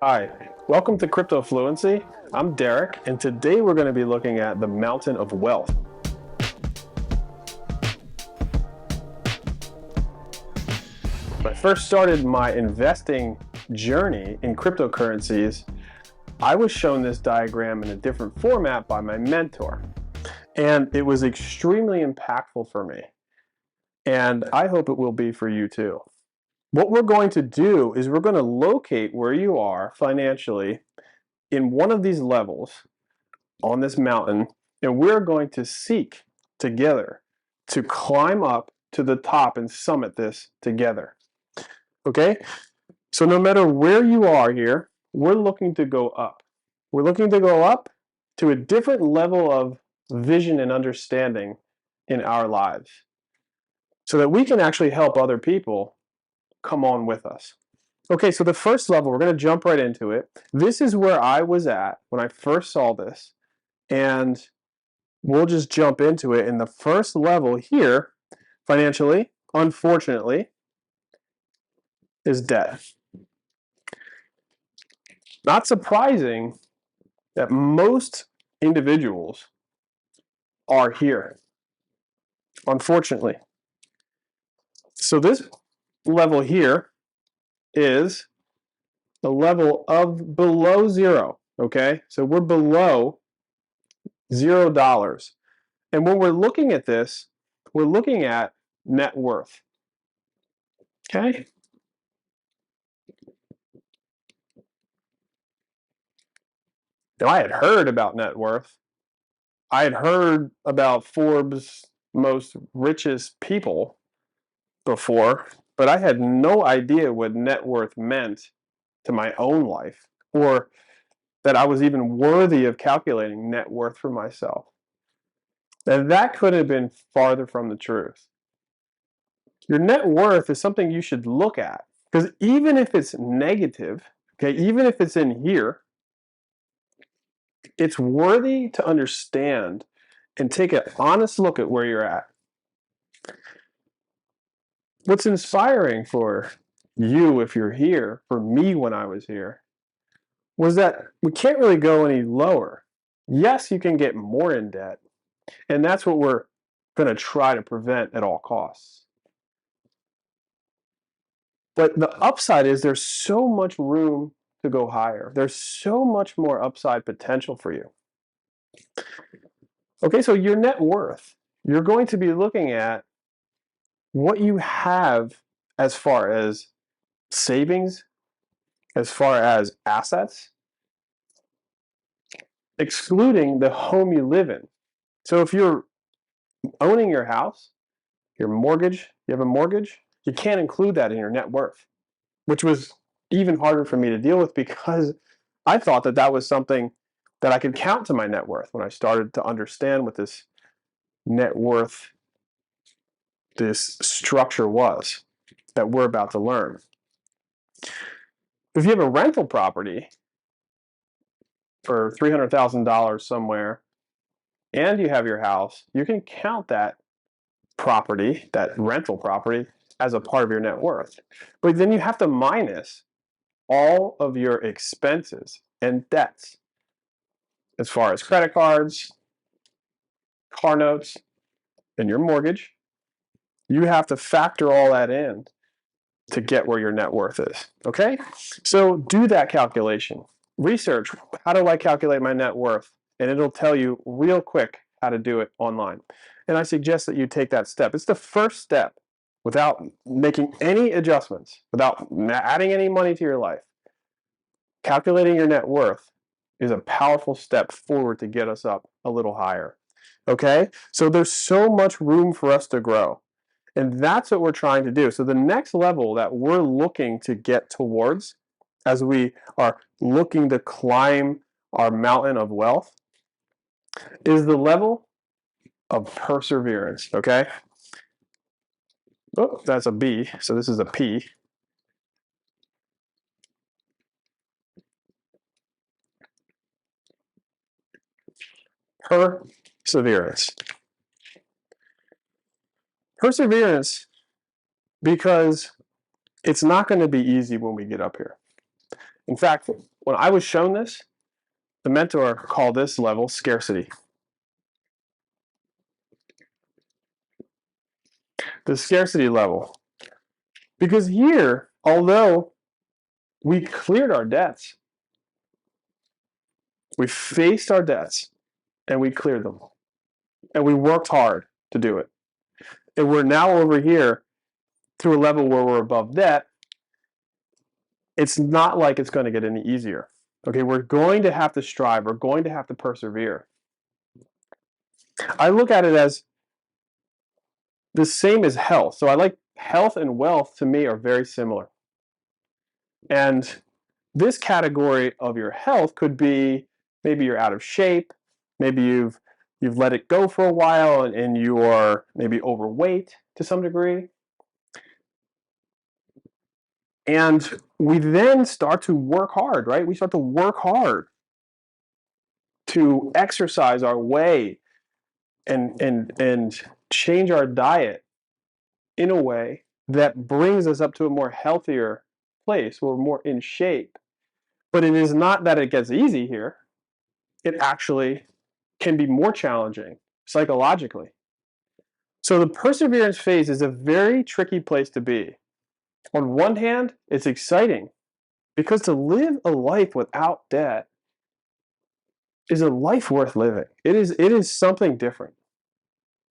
Hi, welcome to Cryptofluency. I'm Derek, and today we're going to be looking at the mountain of wealth. When I first started my investing journey in cryptocurrencies, I was shown this diagram in a different format by my mentor, and it was extremely impactful for me, and I hope it will be for you too. What we're going to do is we're going to locate where you are financially in one of these levels on this mountain, and we're going to seek together to climb up to the top and summit this together. Okay? So no matter where you are here, we're looking to go up. We're looking to go up to a different level of vision and understanding in our lives so that we can actually help other people come on with us. Okay, so the first level, we're going to jump right into it. This is where I was at when I first saw this, and we'll just jump into it. And the first level here, financially, unfortunately, is debt. Not surprising that most individuals are here, unfortunately. So this level here is the level of below zero, okay? So we're below $0. And when we're looking at this, we're looking at net worth, okay? Now, I had heard about net worth. I had heard about Forbes' most richest people before, but I had no idea what net worth meant to my own life, or that I was even worthy of calculating net worth for myself. And that could have been farther from the truth. Your net worth is something you should look at, because even if it's negative, okay, even if it's in here, it's worthy to understand and take an honest look at where you're at. What's inspiring for you, if you're here, for me when I was here, was that we can't really go any lower. Yes, you can get more in debt, and that's what we're going to try to prevent at all costs. But the upside is there's so much room to go higher. There's so much more upside potential for you. Okay, so your net worth, you're going to be looking at what you have as far as savings, as far as assets, excluding the home you live in. So if you're owning your house, your mortgage, you have a mortgage, you can't include that in your net worth, which was even harder for me to deal with because I thought that that was something that I could count to my net worth when I started to understand what this net worth, this structure was that we're about to learn. If you have a rental property for $300,000 somewhere and you have your house, you can count that property, that rental property, as a part of your net worth. But then you have to minus all of your expenses and debts as far as credit cards, car notes, and your mortgage. You have to factor all that in to get where your net worth is. Okay? So do that calculation. Research, how do I calculate my net worth? And it'll tell you real quick how to do it online. And I suggest that you take that step. It's the first step without making any adjustments, without adding any money to your life. Calculating your net worth is a powerful step forward to get us up a little higher. Okay? So there's so much room for us to grow. And that's what we're trying to do. So the next level that we're looking to get towards as we are looking to climb our mountain of wealth is the level of perseverance, okay? Oh, that's a B, so this is a P. Perseverance. Perseverance, because it's not going to be easy when we get up here. In fact, when I was shown this, the mentor called this level scarcity. The scarcity level. Because here, although we cleared our debts, we faced our debts and we cleared them. And we worked hard to do it. And we're now over here to a level where we're above debt. It's not like it's going to get any easier. Okay, we're going to have to strive. We're going to have to persevere. I look at it as the same as health. So I like health and wealth, to me, are very similar. And this category of your health could be maybe you're out of shape, maybe you've let it go for a while and you are maybe overweight to some degree. And we then start to work hard, right? We start to work hard to exercise our way and change our diet in a way that brings us up to a more healthier place. We're more in shape. But it is not that it gets easy here. It actually can be more challenging psychologically. So the perseverance phase is a very tricky place to be. On one hand, it's exciting because to live a life without debt is a life worth living. It is something different.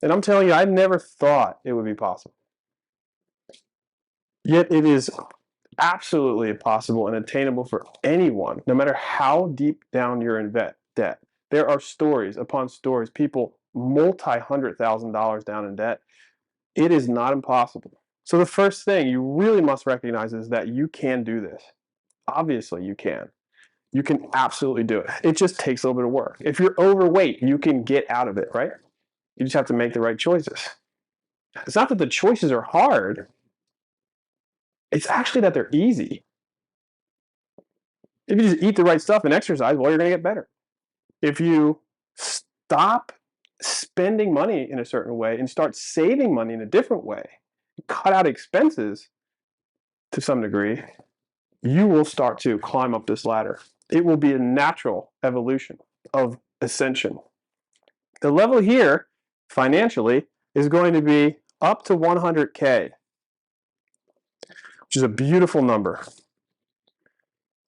And I'm telling you, I never thought it would be possible. Yet it is absolutely possible and attainable for anyone, no matter how deep down you're in debt. There are stories upon stories, people multi-$100,000 down in debt. It is not impossible. So the first thing you really must recognize is that you can do this. Obviously, you can. You can absolutely do it. It just takes a little bit of work. If you're overweight, you can get out of it, right? You just have to make the right choices. It's not that the choices are hard. It's actually that they're easy. If you just eat the right stuff and exercise, well, you're going to get better. If you stop spending money in a certain way and start saving money in a different way, cut out expenses to some degree, you will start to climb up this ladder. It will be a natural evolution of ascension. The level here, financially, is going to be up to 100K, which is a beautiful number.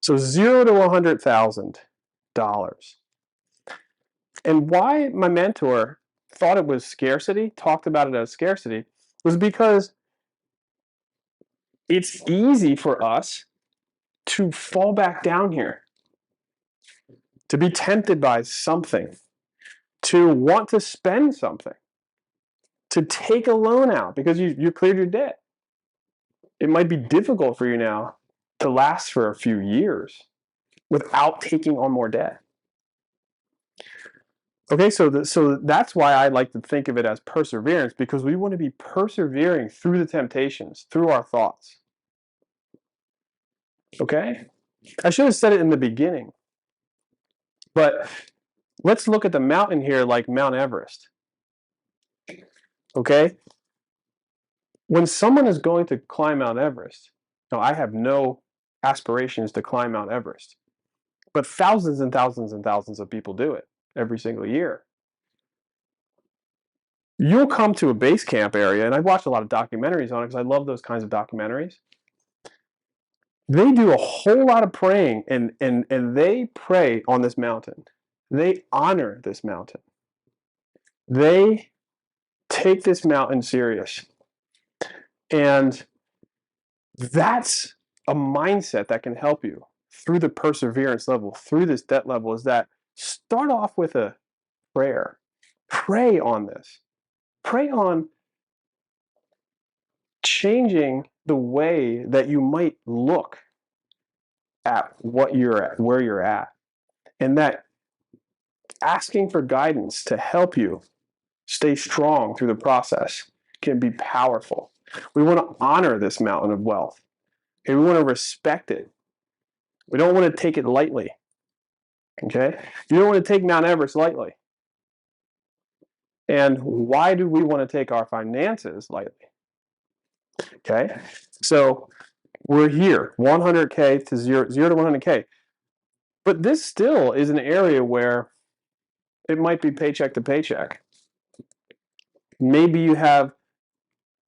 So $0 to $100,000. And why my mentor thought it was scarcity, talked about it as scarcity, was because it's easy for us to fall back down here, to be tempted by something, to want to spend something, to take a loan out because you cleared your debt. It might be difficult for you now to last for a few years without taking on more debt. Okay, so that's why I like to think of it as perseverance, because we want to be persevering through the temptations, through our thoughts. Okay? I should have said it in the beginning, but let's look at the mountain here like Mount Everest. Okay? When someone is going to climb Mount Everest, now I have no aspirations to climb Mount Everest, but thousands and thousands and thousands of people do it every single year. You'll come to a base camp area, and I've watched a lot of documentaries on it because I love those kinds of documentaries. They do a whole lot of praying, and they pray on this mountain. They honor this mountain. They take this mountain serious. And that's a mindset that can help you through the perseverance level, through this debt level, is that start off with a prayer. Pray on this. Pray on changing the way that you might look at what you're at, where you're at, and that asking for guidance to help you stay strong through the process can be powerful. We want to honor this mountain of wealth, and we want to respect it. We don't want to take it lightly. Okay? You don't want to take Mount Everest lightly. And why do we want to take our finances lightly? Okay? So We're here, 100K to 0 to 100K. But this still is an area where it might be paycheck to paycheck. Maybe you have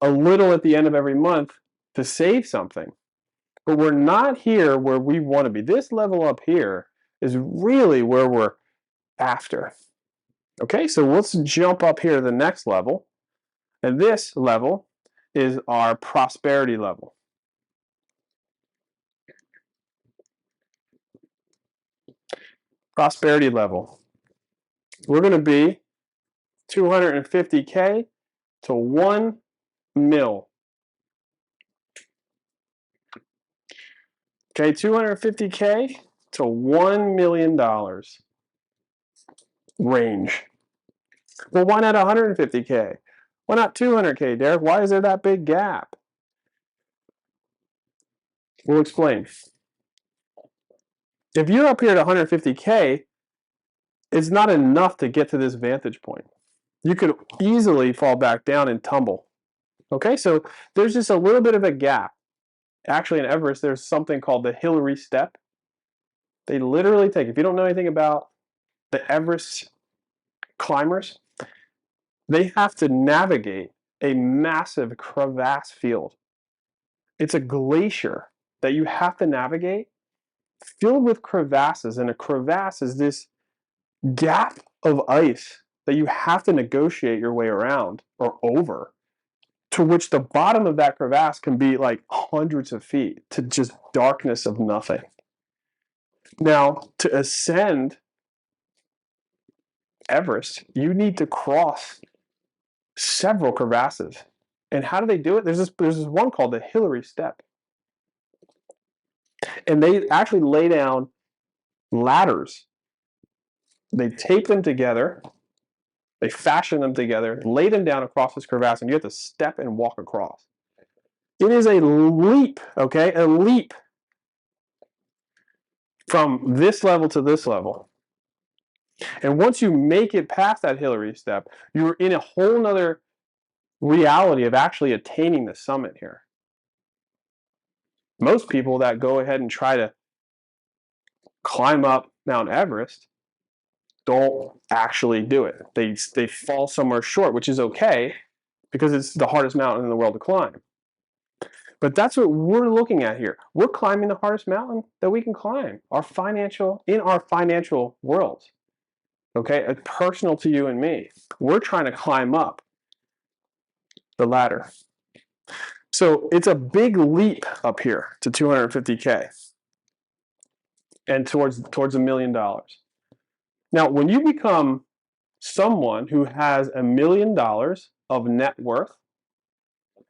a little at the end of every month to save something. But we're not here where we want to be. This level up here is really where we're after. Okay, so let's jump up here to the next level. And this level is our prosperity level. Prosperity level. We're going to be 250K to 1 mil. Okay, 250K to $1 million range. Well, why not 150K? Why not 200K, Derek? Why is there that big gap? We'll explain. If you're up here at 150K, it's not enough to get to this vantage point. You could easily fall back down and tumble. Okay, so there's just a little bit of a gap. Actually, in Everest, there's something called the Hillary Step. They literally take, if you don't know anything about the Everest climbers, they have to navigate a massive crevasse field. It's a glacier that you have to navigate filled with crevasses, and a crevasse is this gap of ice that you have to negotiate your way around or over, to which the bottom of that crevasse can be like hundreds of feet to just darkness of nothing. Now, to ascend Everest, you need to cross several crevasses. And how do they do it? There's this one called the Hillary Step. And they actually lay down ladders. They tape them together, they fashion them together, lay them down across this crevasse, and you have to step and walk across. It is a leap, okay? A leap from this level to this level. And once you make it past that Hillary Step, you're in a whole nother reality of actually attaining the summit here. Most people that go ahead and try to climb up Mount Everest don't actually do it. They fall somewhere short, which is okay because it's the hardest mountain in the world to climb. But that's what we're looking at here. We're climbing the hardest mountain that we can climb, in our financial world. Okay, it's personal to you and me. We're trying to climb up the ladder. So it's a big leap up here to 250K and towards $1 million. Now, when you become someone who has $1 million of net worth,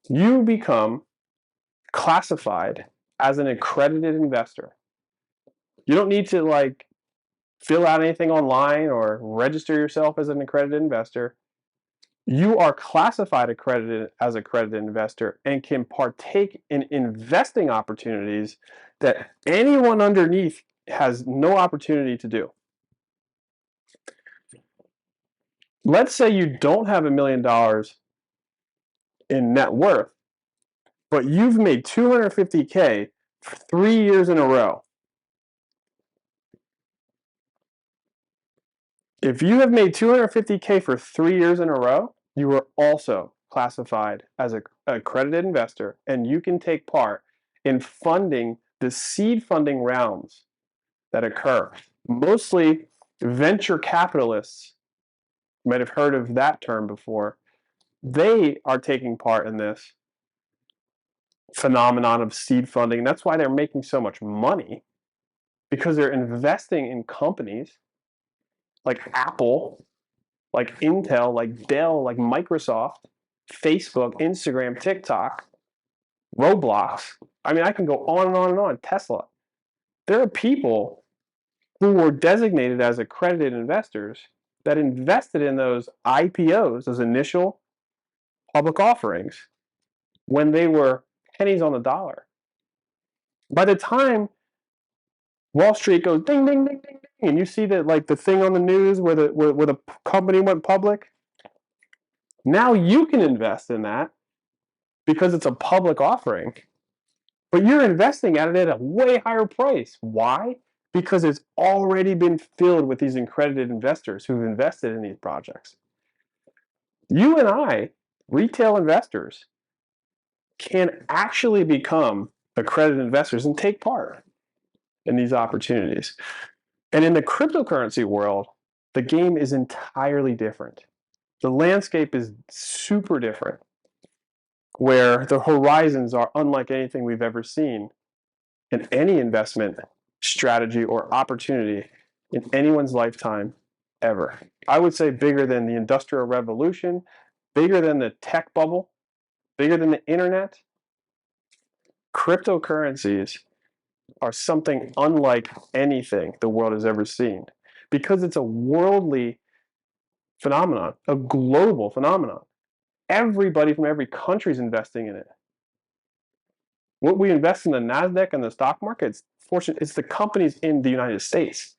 you become classified as an accredited investor. You don't need to fill out anything online or register yourself as an accredited investor. You are classified as accredited investor and can partake in investing opportunities that anyone underneath has no opportunity to do. Let's say you don't have $1 million in net worth, but you've made 250K for 3 years in a row. If you have made 250K for 3 years in a row, you are also classified as an accredited investor, and you can take part in funding the seed funding rounds that occur. Mostly venture capitalists, you might have heard of that term before, they are taking part in this phenomenon of seed funding. That's why they're making so much money, because they're investing in companies like Apple, like Intel, like Dell, like Microsoft, Facebook, Instagram, TikTok, Roblox. I mean, I can go on and on and on. Tesla. There are people who were designated as accredited investors that invested in those IPOs, those initial public offerings, when they were pennies on the dollar. By the time Wall Street goes ding, ding, ding, ding, ding, and you see that the thing on the news where the company went public, now you can invest in that because it's a public offering. But you're investing at it at a way higher price. Why? Because it's already been filled with these accredited investors who've invested in these projects. You and I, retail investors, can actually become accredited investors and take part in these opportunities. And in the cryptocurrency world, the game is entirely different. The landscape is super different, where the horizons are unlike anything we've ever seen in any investment strategy or opportunity in anyone's lifetime ever. I would say bigger than the Industrial Revolution, bigger than the tech bubble, bigger than the internet. Cryptocurrencies are something unlike anything the world has ever seen because it's a worldly phenomenon, a global phenomenon. Everybody from every country is investing in it. What we invest in the NASDAQ and the stock market, it's the companies in the United States.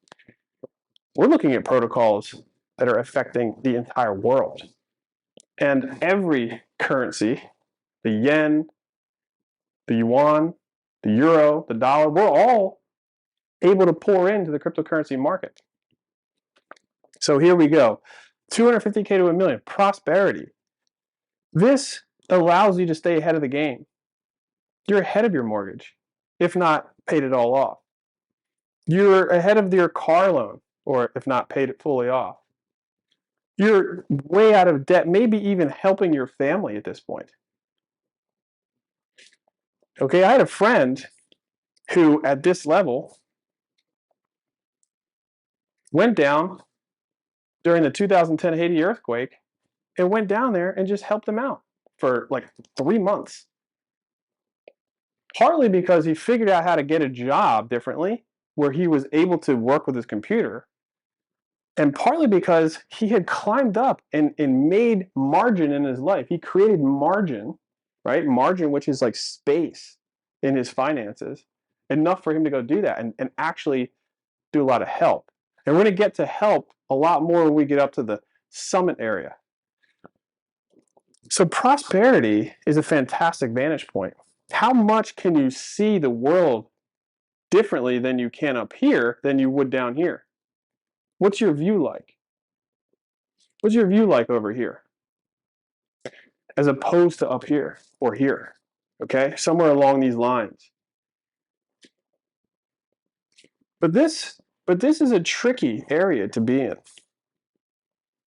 We're looking at protocols that are affecting the entire world. And every currency, the yen, the yuan, the euro, the dollar, we're all able to pour into the cryptocurrency market. So here we go. 250K to $1 million, prosperity. This allows you to stay ahead of the game. You're ahead of your mortgage, if not paid it all off. You're ahead of your car loan, or if not paid it fully off. You're way out of debt, maybe even helping your family at this point. Okay, I had a friend who, at this level, went down during the 2010 Haiti earthquake and went down there and just helped them out for like 3 months. Partly because he figured out how to get a job differently, where he was able to work with his computer, and partly because he had climbed up and made margin in his life. He created margin, right? Margin, which is like space in his finances, enough for him to go do that and actually do a lot of help. And we're going to get to help a lot more when we get up to the summit area. So prosperity is a fantastic vantage point. How much can you see the world differently than you can up here than you would down here? What's your view like? What's your view like over here as opposed to up here or here? Okay, somewhere along these lines. But this is a tricky area to be in.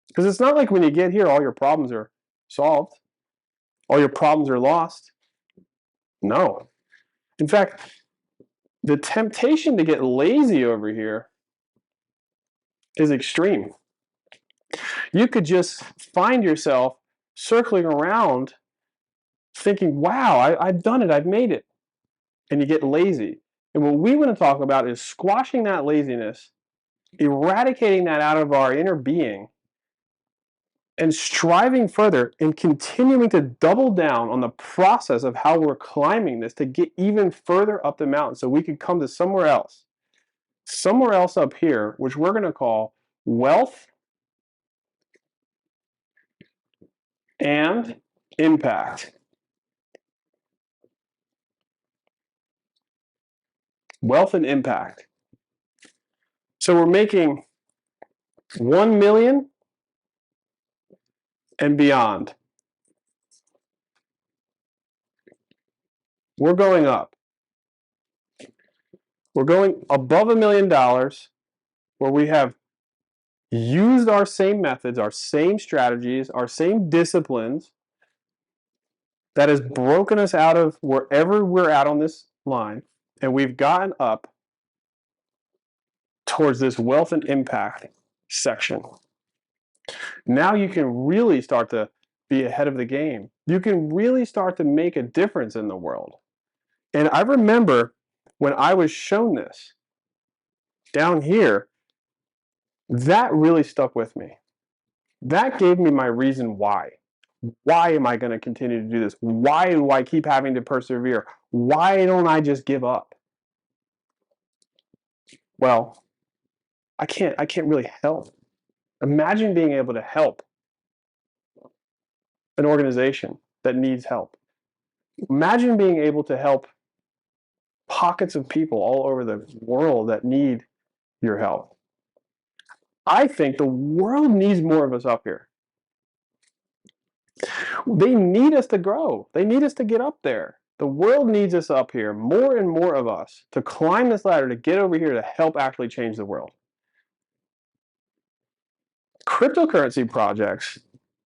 Because it's not like when you get here, all your problems are solved. All your problems are lost. No. In fact, the temptation to get lazy over here is extreme. You could just find yourself circling around thinking, wow, I've done it, I've made it. And you get lazy. And what we want to talk about is squashing that laziness, eradicating that out of our inner being, and striving further and continuing to double down on the process of how we're climbing this to get even further up the mountain so we could come to somewhere else up here, which we're going to call wealth and impact. Wealth and impact. So we're making 1 million and beyond. We're going up. We're going above $1 million where we have used our same methods, our same strategies, our same disciplines that has broken us out of wherever we're at on this line, and we've gotten up towards this wealth and impact section. Now you can really start to be ahead of the game. You can really start to make a difference in the world. And I remember when I was shown this down here, that really stuck with me. That gave me my reason why. Why am I going to continue to do this? Why do I keep having to persevere? Why don't I just give up? Well, I can't really help. Imagine being able to help an organization that needs help. Imagine being able to help pockets of people all over the world that need your help. I think the world needs more of us up here. They need us to grow. They need us to get up there. The world needs us up here, more and more of us, to climb this ladder, to get over here to help actually change the world. Cryptocurrency projects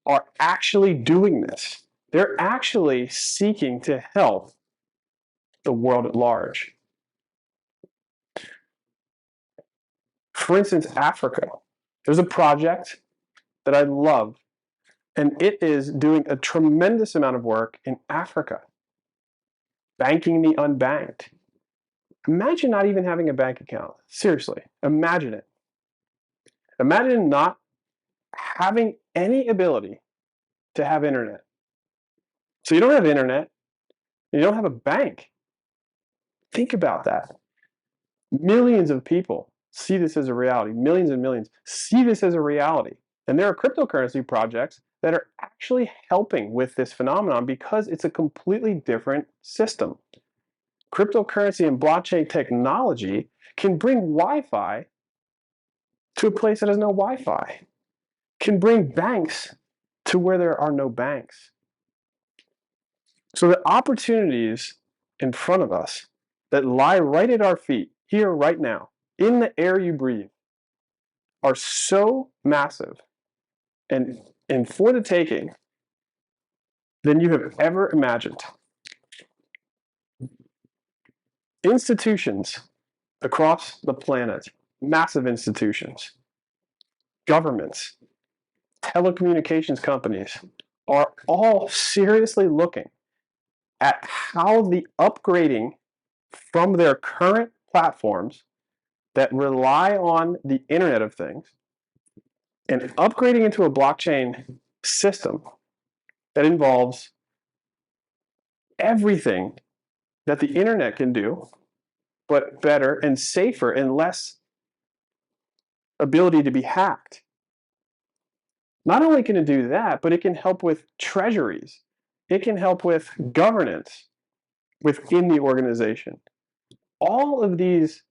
are actually doing this. They're actually seeking to help the world at large. For instance, Africa. There's a project that I love, and it is doing a tremendous amount of work in Africa, banking the unbanked. Imagine not even having a bank account. Seriously, imagine it. Imagine not having any ability to have internet. So you don't have internet, you don't have a bank. Think about that. Millions of people see this as a reality. Millions and millions see this as a reality. And there are cryptocurrency projects that are actually helping with this phenomenon because it's a completely different system. Cryptocurrency and blockchain technology can bring Wi-Fi to a place that has no Wi-Fi, can bring banks to where there are no banks. So the opportunities in front of us that lie right at our feet, here, right now, in the air you breathe, are so massive and for the taking than you have ever imagined. Institutions across the planet, massive institutions, governments, telecommunications companies, are all seriously looking at how the upgrading from their current platforms that rely on the Internet of Things and upgrading into a blockchain system that involves everything that the internet can do, but better and safer and less ability to be hacked. Not only can it do that, but it can help with treasuries. It can help with governance within the organization. All of these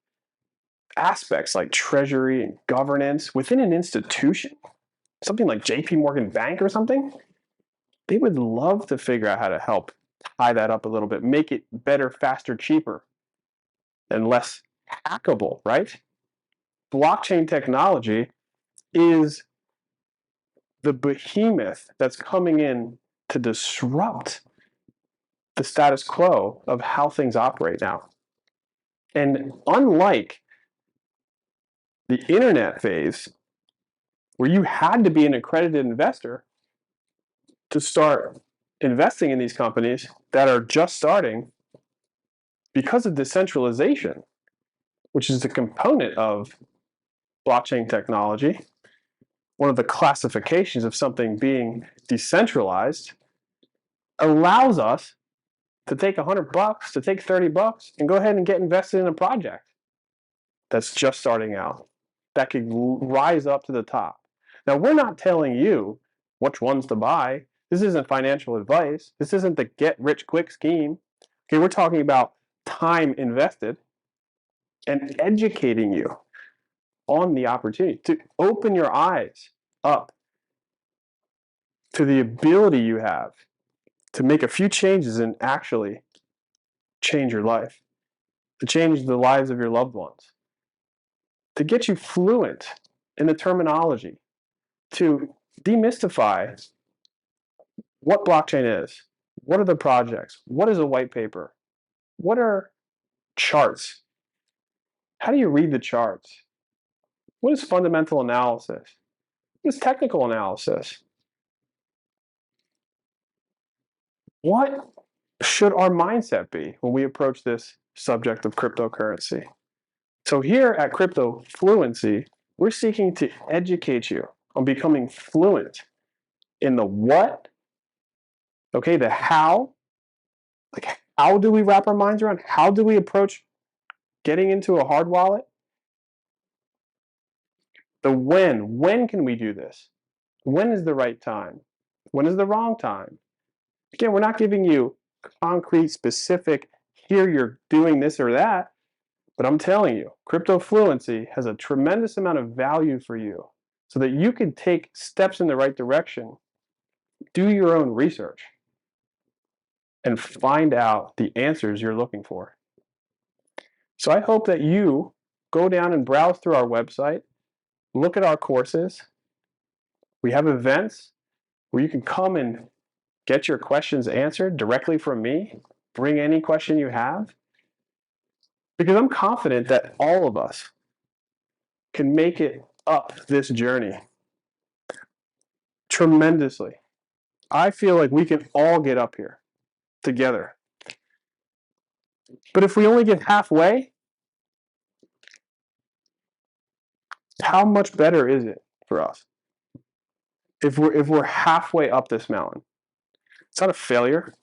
aspects like treasury and governance within an institution, something like JP Morgan Bank or something, they would love to figure out how to help tie that up a little bit, make it better, faster, cheaper, and less hackable, right? Blockchain technology is the behemoth that's coming in to disrupt the status quo of how things operate now. And unlike the internet phase, where you had to be an accredited investor to start investing in these companies that are just starting, because of decentralization, which is a component of blockchain technology, one of the classifications of something being decentralized, allows us to take $100, to take $30, and go ahead and get invested in a project that's just starting out, that could rise up to the top. Now, we're not telling you which ones to buy. This isn't financial advice. This isn't the get-rich-quick scheme. Okay, we're talking about time invested and educating you on the opportunity to open your eyes up to the ability you have to make a few changes and actually change your life, to change the lives of your loved ones, to get you fluent in the terminology, to demystify what blockchain is, what are the projects, what is a white paper, what are charts, how do you read the charts, what is fundamental analysis, what is technical analysis, what should our mindset be when we approach this subject of cryptocurrency? So here at Cryptofluency, we're seeking to educate you on becoming fluent in the what, okay, the how, like how do we wrap our minds around, how do we approach getting into a hard wallet? The when can we do this? When is the right time? When is the wrong time? Again, we're not giving you concrete, specific hear you're doing this or that, but I'm telling you, Cryptofluency has a tremendous amount of value for you so that you can take steps in the right direction, do your own research, and find out the answers you're looking for. So I hope that you go down and browse through our website, look at our courses. We have events where you can come and get your questions answered directly from me. Bring any question you have. Because I'm confident that all of us can make it up this journey tremendously. I feel like we can all get up here together. But if we only get halfway, how much better is it for us? If we're halfway up this mountain, it's not a failure.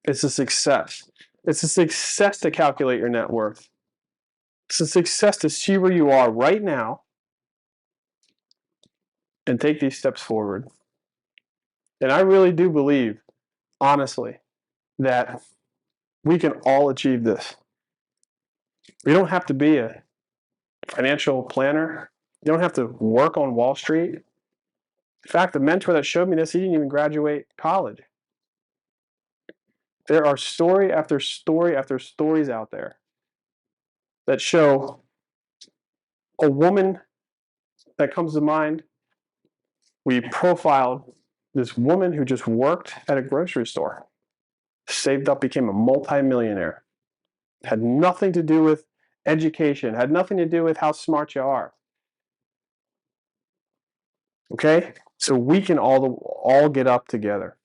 It's a success. It's a success to calculate your net worth. It's a success to see where you are right now and take these steps forward. And I really do believe, honestly, that we can all achieve this. You don't have to be a financial planner. You don't have to work on Wall Street. In fact, the mentor that showed me this, he didn't even graduate college. There are story after story after stories out there that show a woman that comes to mind. We profiled this woman who just worked at a grocery store, saved up, became a multimillionaire. Had nothing to do with education, had nothing to do with how smart you are. Okay? So we can all get up together.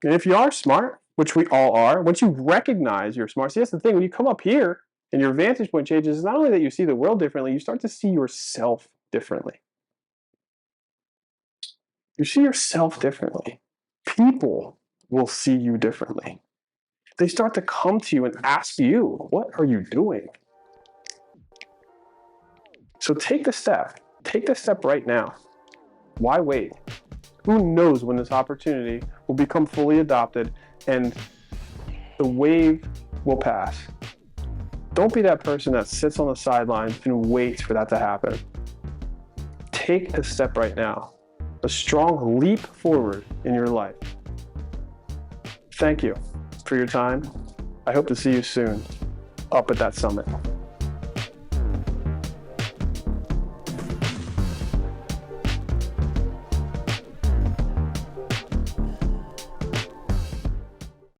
And if you are smart, which we all are, once you recognize you're smart, see, that's the thing. When you come up here and your vantage point changes, it's not only that you see the world differently, you start to see yourself differently. You see yourself differently. People will see you differently. They start to come to you and ask you, what are you doing? So take the step. Take the step right now. Why wait? Who knows when this opportunity will become fully adopted and the wave will pass. Don't be that person that sits on the sidelines and waits for that to happen. Take a step right now. A strong leap forward in your life. Thank you for your time. I hope to see you soon up at that summit.